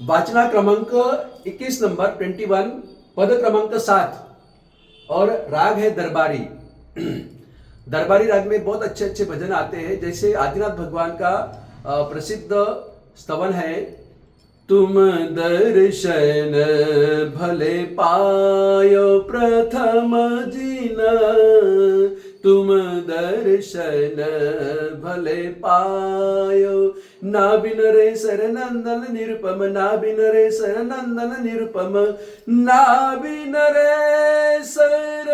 वाचना क्रमांक 21 नंबर 21, पद क्रमांक 7 और राग है दरबारी। दरबारी राग में बहुत अच्छे अच्छे भजन आते हैं, जैसे आदिनाथ भगवान का प्रसिद्ध स्तवन है, तुम दर्शन भले पायो प्रथम जिना, तुम दर्शन भले पायो, ना बिन रे सर नंदन निरुपम, ना बिन रे सर नंदन निरुपम, ना बिन रे सर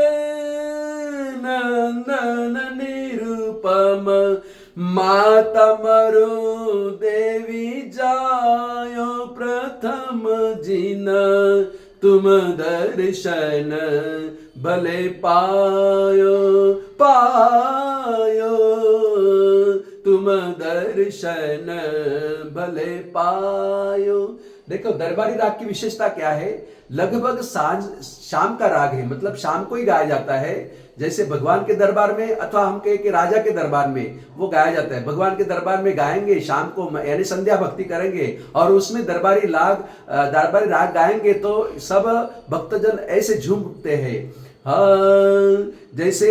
नंदन निरुपम, माता मरो देवी जायो प्रथम जिन, तुम दर्शन भले पायो पायो, तुम दर्शन भले पायो। देखो दरबारी राग की विशेषता क्या है, लगभग सांझ शाम का राग है, मतलब शाम को ही गाया जाता है। जैसे भगवान के दरबार में अथवा हम कहे कि राजा के दरबार में वो गाया जाता है, भगवान के दरबार में गाएंगे शाम को, यानी संध्या भक्ति करेंगे और उसमें दरबारी राग गाएंगे तो सब भक्तजन ऐसे झूम उठते हैं। हाँ, जैसे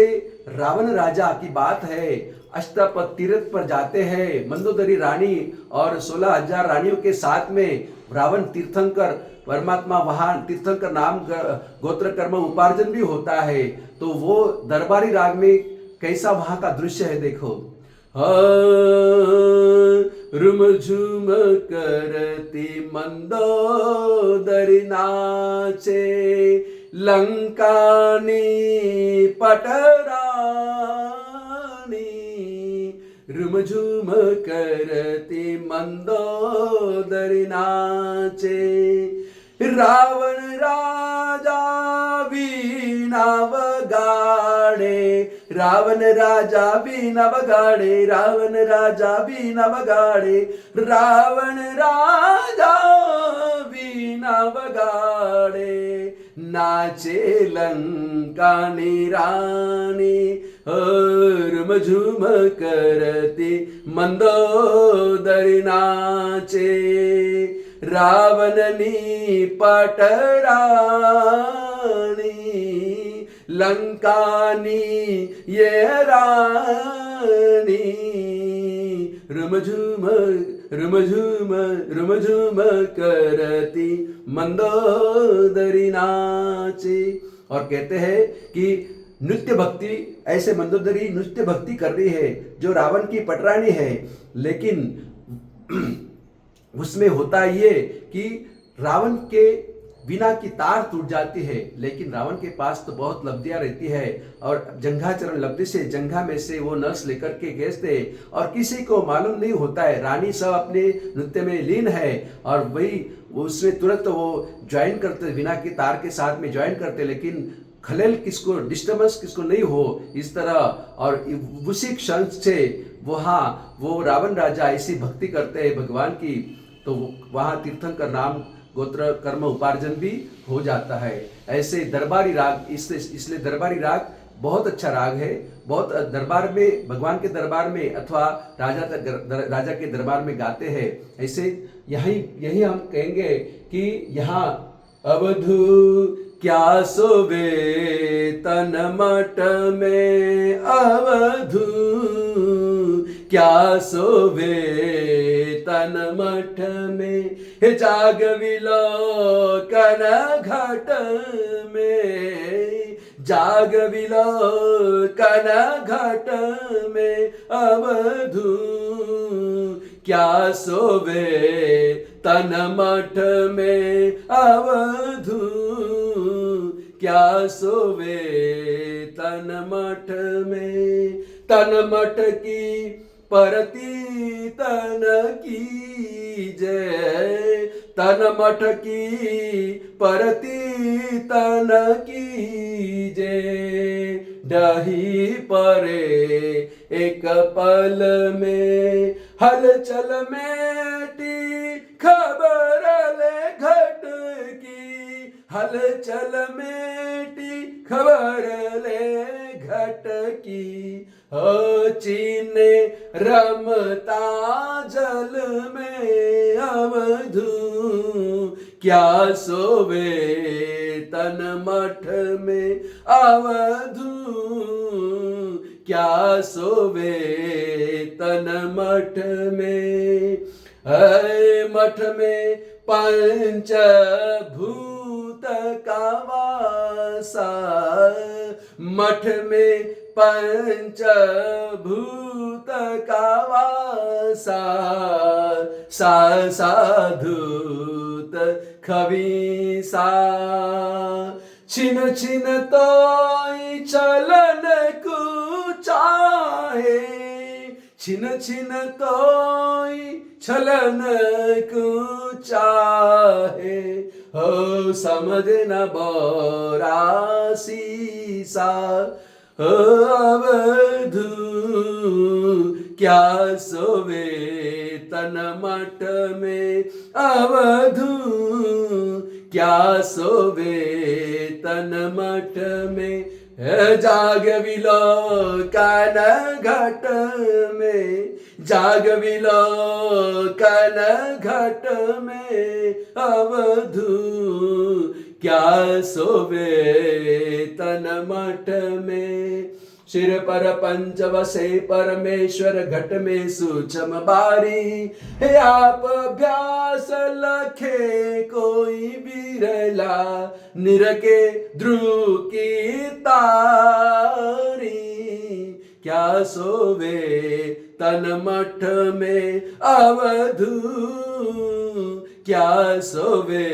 रावण राजा की बात है, अष्टपद तीर्थ पर जाते हैं, मंदोदरी रानी और 16,000 रानियों के साथ में रावण तीर्थंकर, परमात्मा वहां तीर्थंकर नाम गोत्र कर्म उपार्जन भी होता है। तो वो दरबारी राग में कैसा वहां का दृश्य है देखो। रुम झुम करती मंदोदरी नाचे, लंकानी पटरानी, रुमझुम करती मंदोदरी नाचे, रावण राजा वीणा बगाड़े, रावण राजा वीणा बगाड़े, रावण राजा वीणा बगाड़े, रावण राजा वीणा बगाड़े, नाचे लंकानी रानी, रुमझुम करती मंदोदरी नाचे, रावणनी पटरानी, लंकानी ये रानी, रुमझुम रुमझुम रुमझुम करती मंदोदरी नाचे। और कहते हैं कि नृत्य भक्ति, ऐसे मंदोदरी नृत्य भक्ति कर रही है जो रावण की पटरानी है, लेकिन उसमें होता ये कि रावण के वीणा की तार टूट जाती है, लेकिन रावण के पास तो बहुत लब्धियां रहती है और जंघाचरण लब्धि से जंघा में से वो नस लेकर के भेजते और किसी को मालूम नहीं होता है, रानी सब अपने नृत्य में लीन है और वही उसमें तुरंत वो ज्वाइन करते, वीणा की तार के साथ में ज्वाइन करते, लेकिन खलेल किसको, डिस्टर्बेंस किसको नहीं हो इस तरह। और उसी क्षण से वो रावण राजा ऐसी भक्ति करते हैं भगवान की, तो वहां तीर्थंकर नाम गोत्र कर्म उपार्जन भी हो जाता है। ऐसे दरबारी राग, इसलिए दरबारी राग बहुत अच्छा राग है, बहुत दरबार में, भगवान के दरबार में अथवा राजा के दरबार में गाते हैं। ऐसे यही हम कहेंगे कि यहाँ अवधू क्या सोवे तन मठ में, अवधू क्या सोवे तन मठ में, हे जाग विलोकन घट में, जाग विलोकन घट में, अवधू क्या सोवे तन मठ में, अवधू क्या सोवे तन मठ में, तन मठ की परती तन की जय, तन मठ की परती तन की जय, डही परे एक पल में, हलचल मेटी खबर ले घट की, हलचल मेटी खबर ले घट की, चीने रमता जल में अवधू क्या सोवे तन मठ में अवधू, क्या सोवे तन मठ में। है मठ में पंच भूत का वासा, मठ में पंच भूत का वासा। साधूत खवीसा, छिन छिन तोई चलन कुचाहे, छिन छिन तोई छलन कुचाहे। हो समझ न बोरासी सा, हो अवधू क्या सोवे तन मठ में अवधू, क्या सोवे तन मठ में। जाग विलोकन घट में, जाग विलोकन घट में अवधू, क्या सोवे तन मठ में। सिर पर पंच वसे परमेश्वर घट में सूक्ष्म बारी, हे आप अभ्यास लखे कोई बिरला, निरके ध्रुव की तारी। क्या सोवे तन मठ में अवधू, क्या सोवे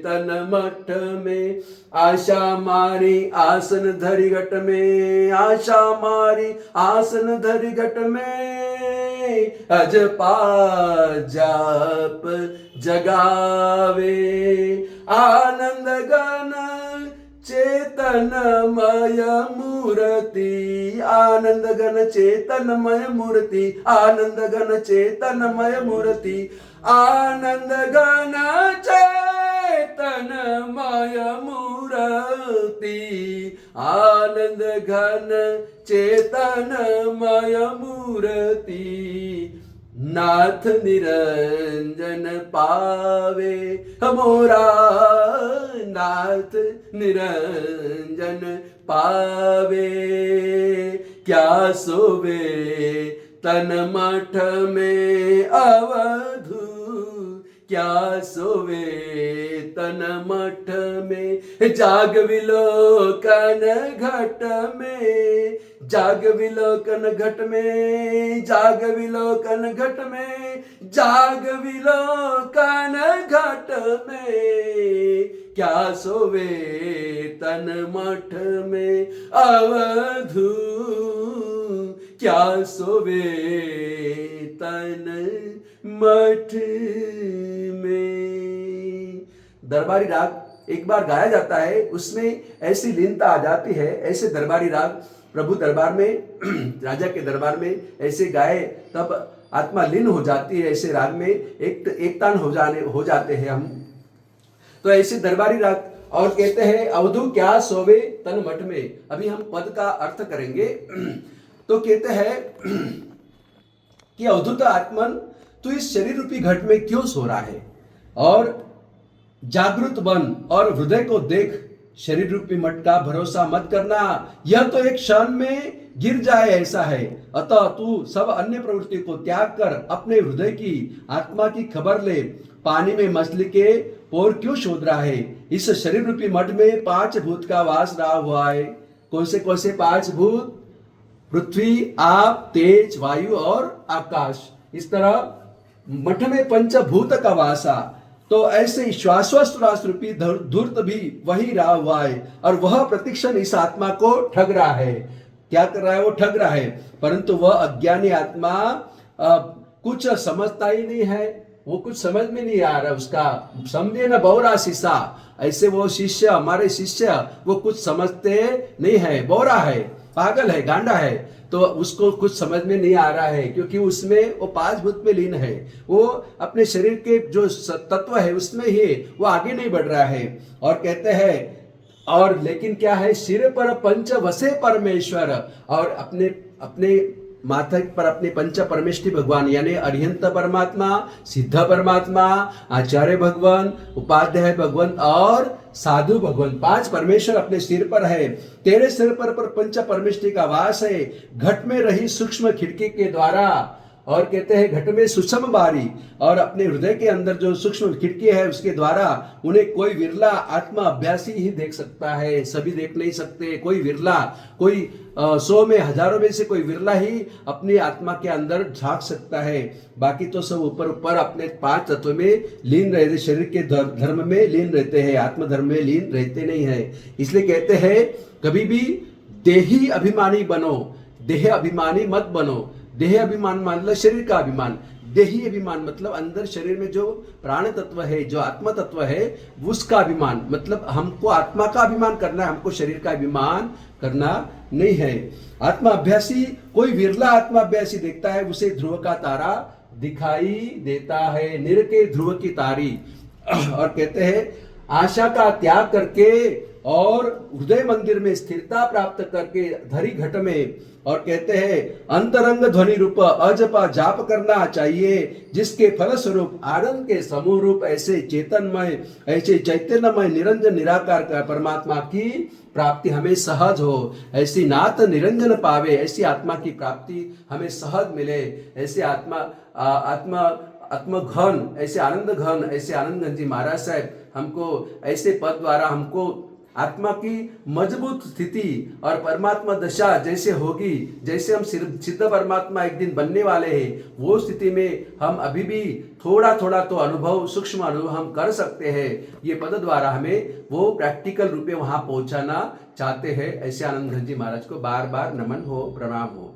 तन मठ में। आशा मारी आसन धरी घट में, आशा मारी आसन धरी घट में। अजपा जाप जगावे आनंद गण चेतनमय मूर्ति, आनंद गण चेतनमय मूर्ति, आनंद गण चेतनमय मूर्ति, आनंद गण चेतनमय मूर्ति, आनंद घन चेतनमय मूर्ति। नाथ निरंजन पावे मोरा, नाथ निरंजन पावे। क्या सोवे तन मठ में अवधू, क्या सोवे तन मठ में। जाग विलोकन घट में, जाग विलोकन घट में, जाग विलोकन घट में, जाग विलोकन घट में। क्या सोवे तन मठ में अवधू, क्या सोवे तन मठ में। दरबारी राग एक बार गाया जाता है, उसमें ऐसी लीनता आ जाती है। ऐसे दरबारी राग प्रभु दरबार में राजा के दरबार में ऐसे गाए तब आत्मा लीन हो जाती है। ऐसे राग में एक तान हो जाते हैं हम। तो ऐसे दरबारी राग और कहते हैं अवधू क्या सोवे तन मठ में। अभी हम पद का अर्थ करेंगे। तो कहते हैं कि अवधूत आत्मन तू इस शरीर रूपी घट में क्यों सो रहा है, और जागृत बन और हृदय को देख। शरीर रूपी मठ का भरोसा मत करना, यह तो एक क्षण में गिर जाए ऐसा है। अतः तू सब अन्य प्रवृत्ति को त्याग कर अपने हृदय की आत्मा की खबर ले। पानी में मछली के पोर क्यों शोध रहा है। इस शरीर रूपी मठ में 5 भूत का वास रहा हुआ है। कौन से 5 भूत? पृथ्वी, आप, तेज, वायु और आकाश। इस तरह मठ में पंचभूत का वासा। तो ऐसे श्वासोश्वास रूपी धूर्त भी वही रहा हुआ है, और वह प्रतिक्षण इस आत्मा को ठग रहा है। क्या कर रहा है? वो ठग रहा है। परंतु वह अज्ञानी आत्मा कुछ समझता ही नहीं है, वो कुछ समझ में नहीं आ रहा उसका। समझे न बौरा शीशा, ऐसे वो शिष्य, हमारे शिष्य, वो कुछ समझते नहीं है, बौरा है, पागल है, गांडा है। तो उसको कुछ समझ में नहीं आ रहा है, क्योंकि उसमें वो 5 भूत में लीन है। वो अपने शरीर के जो तत्व है उसमें ही वो आगे नहीं बढ़ रहा है। और कहते हैं, और लेकिन क्या है, सिर पर पंच वसे परमेश्वर, और अपने अपने माथा पर अपने पंच परमेष्ठी भगवान यानी अरिहंत परमात्मा, सिद्ध परमात्मा, आचार्य भगवान, उपाध्याय भगवान और साधु भगवान, 5 परमेश्वर अपने सिर पर है। तेरे सिर पर पंच परमेष्ठी का वास है, घट में रही सूक्ष्म खिड़की के द्वारा। और कहते हैं घट में सूक्ष्म बारी, और अपने हृदय के अंदर जो सूक्ष्म खिड़की है उसके द्वारा उन्हें कोई विरला आत्मा अभ्यासी ही देख सकता है, सभी देख नहीं सकते। कोई विरला, कोई 100 में, हजारों में से कोई विरला ही अपनी आत्मा के अंदर झांक सकता है। बाकी तो सब ऊपर ऊपर अपने 5 तत्व में लीन रहते, शरीर के धर्म में लीन रहते हैं, आत्मधर्म में लीन रहते नहीं है। इसलिए कहते हैं कभी भी देही अभिमानी बनो, देह अभिमानी मत बनो। देह अभिमान मतलब शरीर का अभिमान, देही अभिमान मतलब अंदर शरीर में जो प्राण तत्व है, जो आत्मा तत्व है, उसका अभिमान मतलब हमको आत्मा का अभिमान करना है, हमको शरीर का अभिमान करना नहीं है। आत्मा अभ्यासी, कोई विरला आत्मा अभ्यासी देखता है उसे ध्रुव का तारा दिखाई देता है, निर के ध्रुव की तारी। और कहते हैं आशा का त्याग करके और हृदय मंदिर में स्थिरता प्राप्त करके धरी घट में, और कहते हैं अंतरंग ध्वनि रूप अजपा जाप करना चाहिए, जिसके फल स्वरूप आनंद के समूह रूप ऐसे चेतनमय, ऐसे चैतन्यमय निरंजन निराकार का परमात्मा की प्राप्ति हमें सहज हो। ऐसी नाथ निरंजन पावे, ऐसी आत्मा की प्राप्ति हमें सहज मिले। ऐसे आत्म घन, ऐसे आनंद घन, ऐसे आनंद जी महाराज साहब हमको ऐसे पद द्वारा हमको आत्मा की मजबूत स्थिति और परमात्मा दशा जैसे होगी, जैसे हम सिद्ध परमात्मा एक दिन बनने वाले हैं, वो स्थिति में हम अभी भी थोड़ा थोड़ा तो अनुभव, सूक्ष्म अनुभव हम कर सकते हैं। ये पद द्वारा हमें वो प्रैक्टिकल रूप में वहां पहुंचाना चाहते हैं। ऐसे आनंद जी महाराज को बार बार नमन हो, प्रणाम हो।